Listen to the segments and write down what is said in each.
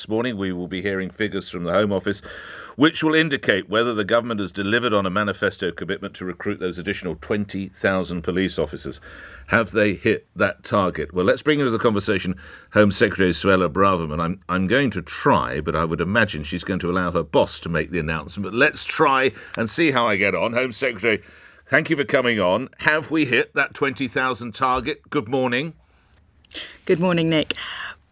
This morning we will be hearing figures from the Home Office which will indicate whether the government has delivered on a manifesto commitment to recruit those additional 20,000 police officers. Have they hit that target? Well, let's bring into the conversation Home Secretary Suella Braverman. I'm going to try, but I would imagine she's going to allow her boss to make the announcement. But let's try and see how I get on. Home Secretary, thank you for coming on. Have we hit that 20,000 target? Good morning. Good morning, Nick.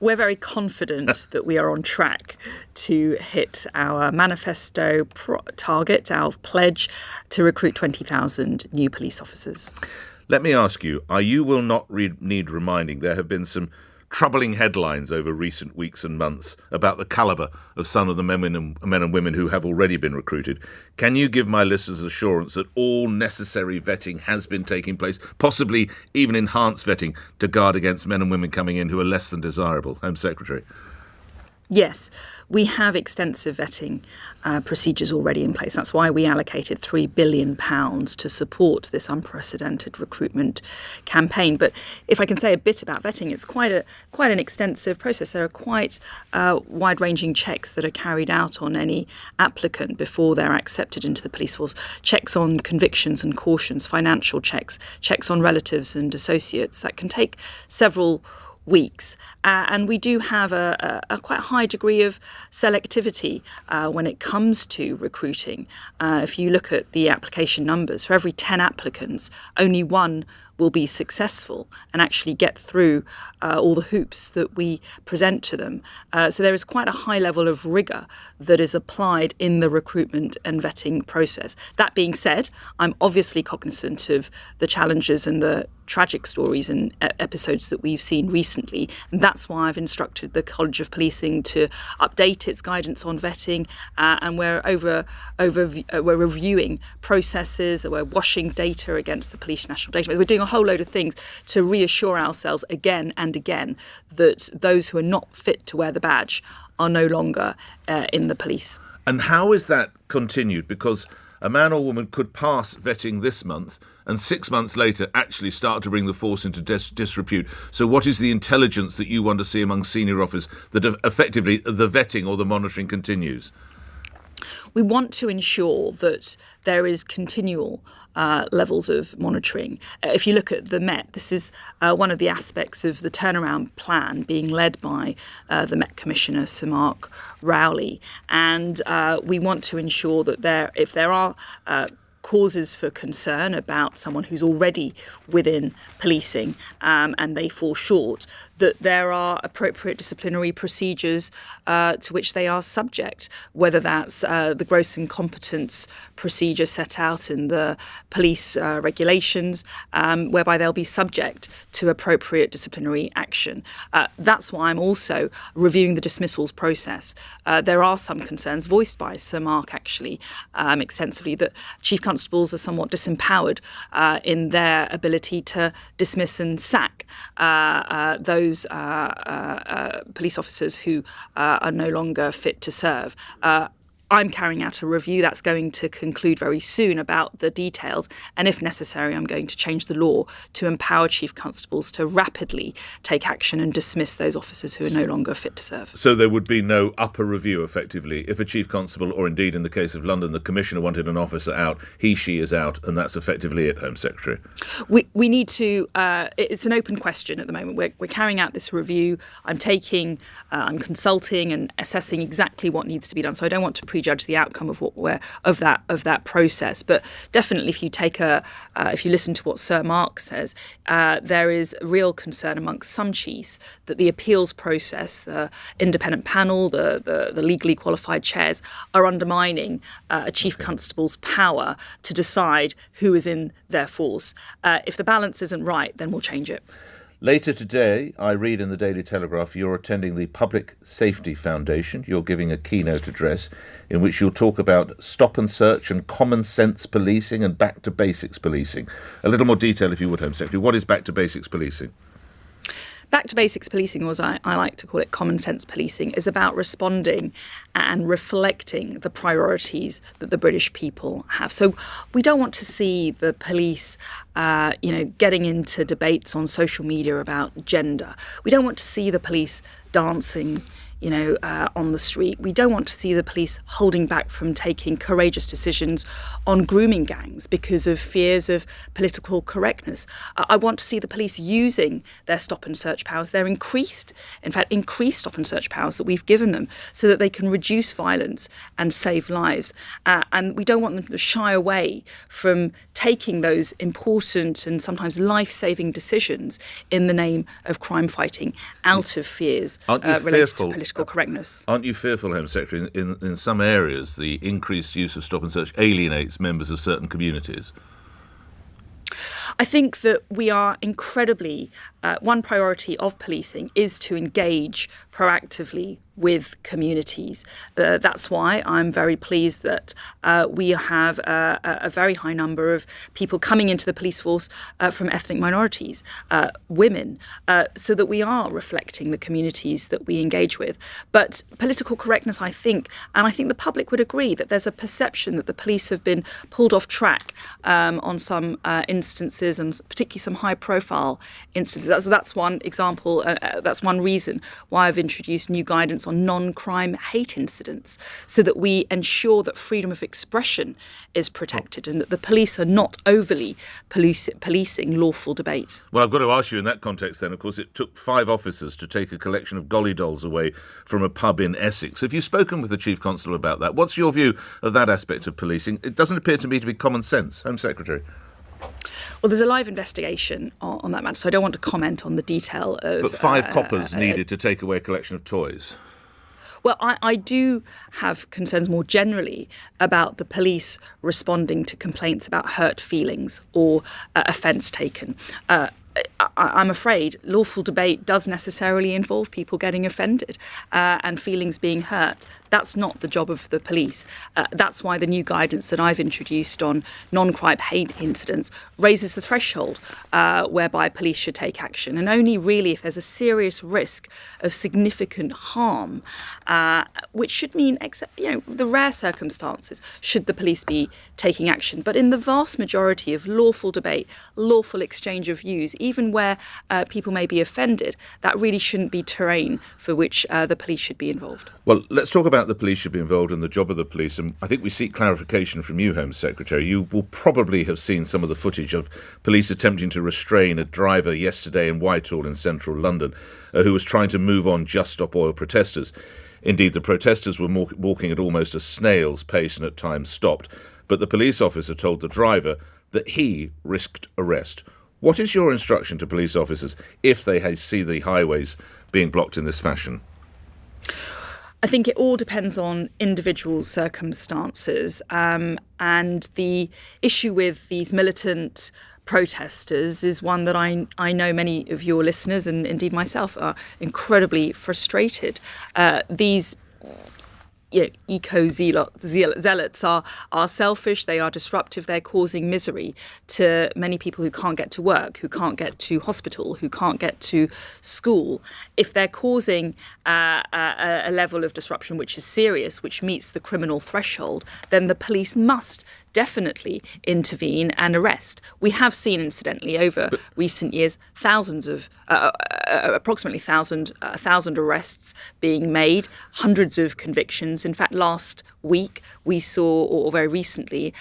We're very confident that we are on track to hit our manifesto target, our pledge to recruit 20,000 new police officers. Let me ask you, you will not need reminding, there have been some troubling headlines over recent weeks and months about the calibre of some of the men and women who have already been recruited. Can you give my listeners assurance that all necessary vetting has been taking place, possibly even enhanced vetting, to guard against men and women coming in who are less than desirable? Home Secretary. Yes, we have extensive vetting procedures already in place. That's why we allocated £3 billion to support this unprecedented recruitment campaign. But if I can say a bit about vetting, it's quite an extensive process. There are quite wide-ranging checks that are carried out on any applicant before they're accepted into the police force. Checks on convictions and cautions, financial checks, checks on relatives and associates. That can take several weeks. And we do have a quite high degree of selectivity when it comes to recruiting. If you look at the application numbers, for every 10 applicants, only one will be successful and actually get through all the hoops that we present to them. So there is quite a high level of rigour that is applied in the recruitment and vetting process. That being said, I'm obviously cognizant of the challenges and the tragic stories and episodes that we've seen recently. And that's why I've instructed the College of Policing to update its guidance on vetting, and we're reviewing processes, we're washing data against the Police National Database. We're doing a whole load of things to reassure ourselves again and again that those who are not fit to wear the badge are no longer in the police. And how is that continued? Because a man or woman could pass vetting this month and 6 months later actually start to bring the force into disrepute. So what is the intelligence that you want to see among senior officers that effectively the vetting or the monitoring continues? We want to ensure that there is continual levels of monitoring. If you look at the Met, this is one of the aspects of the turnaround plan being led by the Met Commissioner, Sir Mark Rowley. And we want to ensure that if there are causes for concern about someone who's already within policing and they fall short, that there are appropriate disciplinary procedures to which they are subject, whether that's the gross incompetence procedure set out in the police regulations, whereby they'll be subject to appropriate disciplinary action. That's why I'm also reviewing the dismissals process. There are some concerns voiced by Sir Mark, actually, extensively, that Chief Constables are somewhat disempowered in their ability to dismiss and sack those police officers who are no longer fit to serve. I'm carrying out a review that's going to conclude very soon about the details, and if necessary, I'm going to change the law to empower Chief Constables to rapidly take action and dismiss those officers who are no longer fit to serve. So there would be no upper review, effectively. If a Chief Constable, or indeed in the case of London, the Commissioner wanted an officer out, she is out, and that's effectively it, Home Secretary. We need to, it's an open question at the moment. We're carrying out this review. I'm consulting and assessing exactly what needs to be done. So I don't want to prejudge the outcome of that process. But definitely, if you listen to what Sir Mark says, there is real concern amongst some chiefs that the appeals process, the independent panel, the legally qualified chairs, are undermining a chief constable's power to decide who is in their force. If the balance isn't right, then we'll change it. Later today, I read in the Daily Telegraph, you're attending the Public Safety Foundation. You're giving a keynote address in which you'll talk about stop and search and common sense policing and back to basics policing. A little more detail, if you would, Home Secretary. What is back to basics policing? Back to basics policing, or as I like to call it, common sense policing, is about responding and reflecting the priorities that the British people have. So we don't want to see the police, getting into debates on social media about gender. We don't want to see the police dancing on the street. We don't want to see the police holding back from taking courageous decisions on grooming gangs because of fears of political correctness. I want to see the police using their stop and search powers, their increased stop and search powers that we've given them, so that they can reduce violence and save lives. And we don't want them to shy away from taking those important and sometimes life-saving decisions in the name of crime fighting out of fears related to political correctness. Aren't you fearful, Home Secretary, in some areas the increased use of stop and search alienates members of certain communities? I think that we are incredibly, one priority of policing is to engage proactively with communities. That's why I'm very pleased that we have a very high number of people coming into the police force from ethnic minorities, women, so that we are reflecting the communities that we engage with. But political correctness, I think the public would agree that there's a perception that the police have been pulled off track on some instances, and particularly some high-profile instances. That's one example. That's one reason why I've introduced new guidance on non-crime hate incidents, so that we ensure that freedom of expression is protected and that the police are not overly policing lawful debate. Well, I've got to ask you in that context then, of course, it took 5 officers to take a collection of Dolly dolls away from a pub in Essex. Have you spoken with the Chief Constable about that? What's your view of that aspect of policing? It doesn't appear to me to be common sense. Home Secretary. Well, there's a live investigation on that matter, so I don't want to comment on the detail of... But 5 coppers needed to take away a collection of toys. Well, I do have concerns more generally about the police responding to complaints about hurt feelings or offence taken. I'm afraid lawful debate does necessarily involve people getting offended and feelings being hurt. That's not the job of the police. That's why the new guidance that I've introduced on non-crime hate incidents raises the threshold whereby police should take action, and only really if there's a serious risk of significant harm, which should mean, the rare circumstances, should the police be taking action. But in the vast majority of lawful debate, lawful exchange of views, even where people may be offended, that really shouldn't be terrain for which the police should be involved. Well, let's talk about the police should be involved in the job of the police, and I think we seek clarification from you, Home Secretary. You will probably have seen some of the footage of police attempting to restrain a driver yesterday in Whitehall in central London who was trying to move on Just Stop Oil protesters. Indeed, the protesters were walking at almost a snail's pace and at times stopped, but the police officer told the driver that he risked arrest. What is your instruction to police officers if they see the highways being blocked in this fashion? I think it all depends on individual circumstances, and the issue with these militant protesters is one that I know many of your listeners and indeed myself are incredibly frustrated. These eco-zealots are selfish, they are disruptive, they're causing misery to many people who can't get to work, who can't get to hospital, who can't get to school. If they're causing a level of disruption which is serious, which meets the criminal threshold, then the police must definitely intervene and arrest. We have seen, incidentally, over recent years, approximately 1,000 arrests being made, hundreds of convictions. In fact, last week we saw, or very recently,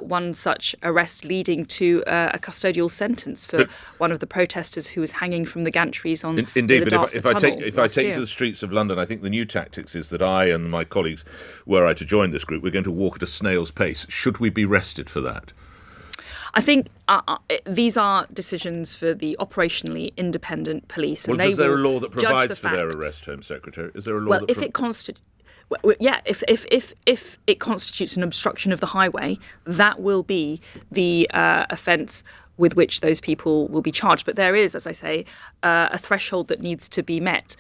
one such arrest leading to a custodial sentence for one of the protesters who was hanging from the gantries on Indeed, the but Dartford if I take year. to the streets of London, I think the new tactics is that I and my colleagues, were I to join this group, we're going to walk at a snail's pace. Should we be arrested for that? I think these are decisions for the operationally independent police. Well, and is there a law that judge provides the for their facts. arrest, Home Secretary? Is there a law If it constitutes an obstruction of the highway, that will be the offence with which those people will be charged. But there is, as I say, a threshold that needs to be met.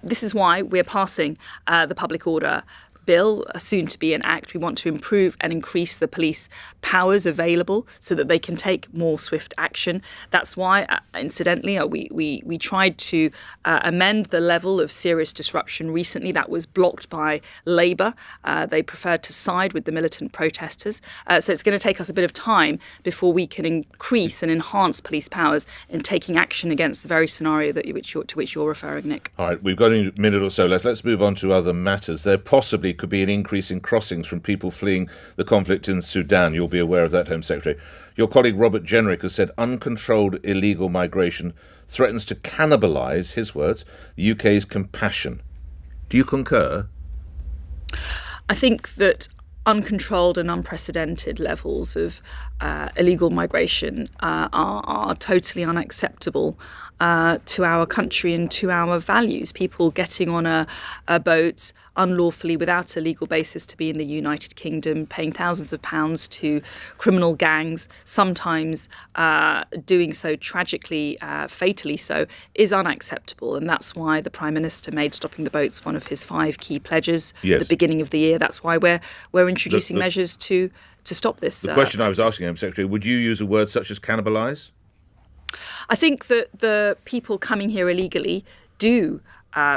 This is why we're passing the public order bill, soon to be an act. We want to improve and increase the police powers available so that they can take more swift action. That's why, incidentally, we tried to amend the level of serious disruption recently. That was blocked by Labour. They preferred to side with the militant protesters. So it's going to take us a bit of time before we can increase and enhance police powers in taking action against the very scenario to which you're referring, Nick. All right, we've got a minute or so left. Let's move on to other matters. There possibly could be an increase in crossings from people fleeing the conflict in Sudan. You'll be aware of that, Home Secretary. Your colleague Robert Jenrick has said uncontrolled illegal migration threatens to cannibalise, his words, the UK's compassion. Do you concur? I think that uncontrolled and unprecedented levels of illegal migration are totally unacceptable to our country and to our values. People getting on a boat unlawfully without a legal basis to be in the United Kingdom, paying thousands of pounds to criminal gangs, sometimes doing so tragically, fatally so, is unacceptable. And that's why the Prime Minister made stopping the boats one of his 5 key pledges at the beginning of the year. That's why we're introducing measures to stop this. The question I was asking, Home Secretary, would you use a word such as cannibalise? I think that the people coming here illegally do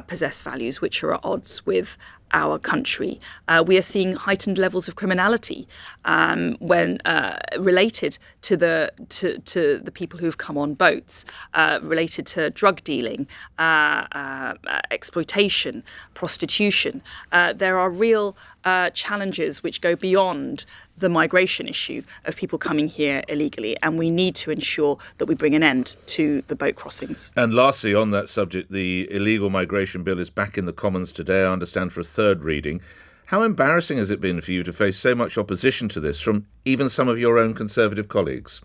possess values which are at odds with our country. We are seeing heightened levels of criminality when related to the people who have come on boats, related to drug dealing, exploitation, prostitution. There are real challenges which go beyond the migration issue of people coming here illegally, and we need to ensure that we bring an end to the boat crossings. And lastly, on that subject, the illegal migration bill is back in the Commons today, I understand, for a third reading. How embarrassing has it been for you to face so much opposition to this from even some of your own Conservative colleagues?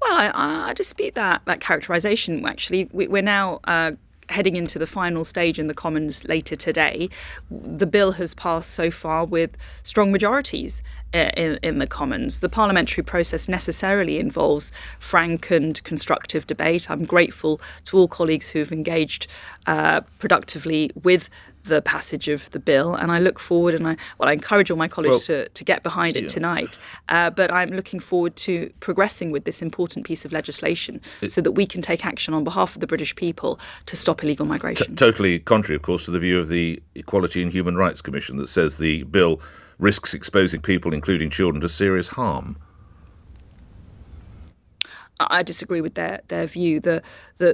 Well, I dispute that characterisation. Actually, we're now heading into the final stage in the Commons later today. The bill has passed so far with strong majorities in the Commons. The parliamentary process necessarily involves frank and constructive debate. I'm grateful to all colleagues who have engaged productively with the passage of the bill, and I look forward and I encourage all my colleagues to get behind it tonight. But I'm looking forward to progressing with this important piece of legislation so that we can take action on behalf of the British people to stop illegal migration. Totally contrary, of course, to the view of the Equality and Human Rights Commission that says the bill risks exposing people, including children, to serious harm. I disagree with their view. The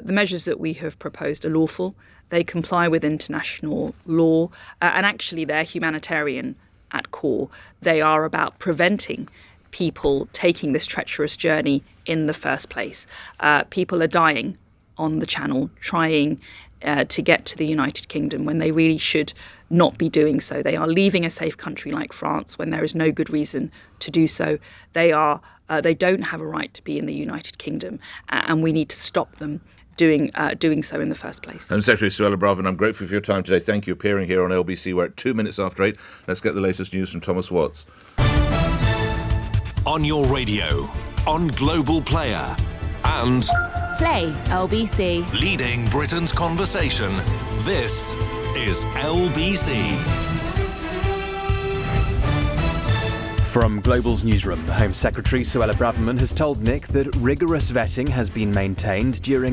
measures that we have proposed are lawful. They comply with international law, and actually they're humanitarian at core. They are about preventing people taking this treacherous journey in the first place. People are dying on the Channel trying to get to the United Kingdom when they really should not be doing so. They are leaving a safe country like France when there is no good reason to do so. They don't have a right to be in the United Kingdom, and we need to stop them doing so in the first place. Home Secretary Suella Braverman, I'm grateful for your time today. Thank you for appearing here on LBC. We're at 2 minutes after 8. Let's get the latest news from Thomas Watts. On your radio, on Global Player, and Play LBC. leading Britain's conversation. This is LBC. From Global's newsroom, Home Secretary Suella Braverman has told Nick that rigorous vetting has been maintained during